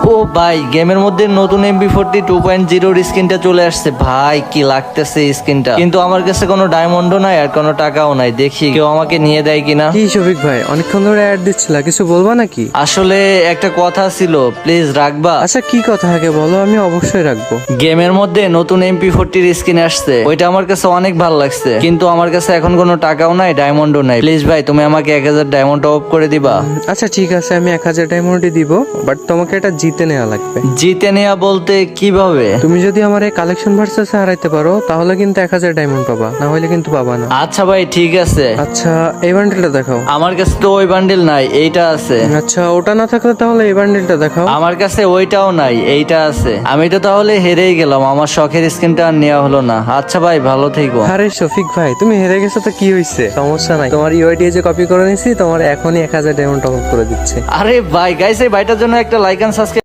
ও ভাই, গেমের মধ্যে নতুন MP40 2.0 স্কিনটা চলে আসছে ভাই, কি লাগতেছে স্কিনটা। কিন্তু আমার কাছে কোনো ডায়মন্ডও নাই আর কোনো টাকাও নাই, দেখি কেউ আমাকে নিয়ে দেয় কিনা। কি শফিক ভাই, অনেকক্ষণ ধরে অ্যাড দিচ্ছিল, কিছু বলবা নাকি? আসলে একটা কথা ছিল, প্লিজ রাখবা? আচ্ছা কি কথা আগে বলো, আমি অবশ্যই রাখবো। গেমের মধ্যে নতুন MP40 স্কিন আসছে, ওইটা আমার কাছে অনেক ভালো লাগছে, কিন্তু আমার কাছে এখন কোনো টাকাও নাই, ডায়মন্ডও নাই। প্লিজ ভাই, তুমি আমাকে 1000 ডায়মন্ড অফ করে দিবা। আচ্ছা ঠিক আছে, আমি 1000 ডায়মন্ডই দিব, বাট তোমাকে এটা জিতে নেওয়া লাগবে। জিতে নেওয়া বলতে কিভাবে? তুমি যদি আমার এই কালেকশন ভার্সেসে হারাইতে পারো তাহলে কিন্তু 1000 ডায়মন্ড পাবা, না হলে কিন্তু পাবা না। আচ্ছা ভাই, ঠিক আছে। আচ্ছা এই বান্ডেলটা দেখাও। আমার কাছে তো ওই বান্ডেল নাই, এইটা আছে। আচ্ছা ওটা না থাকলে তাহলে এই বান্ডেলটা দেখাও। আমার কাছে ওইটাও নাই, এইটা আছে। আমি তো তাহলে হেরেই গেলাম, আমার শখের স্কিনটা আর নেওয়া হলো না। আচ্ছা ভাই, ভালো থেকো। আরে শফিক ভাই, তুমি হেরে গেছো তো কি হয়েছে, সমস্যা নাই, তোমার ইউআইডি যে কপি করে নিছি, তোমার এখনই 1000 ডায়মন্ড টপ আপ করে দিচ্ছে। আরে ভাই, গাইস এই ভাইটার জন্য একটা লাইক এন্ড সাবস্ক্রাইব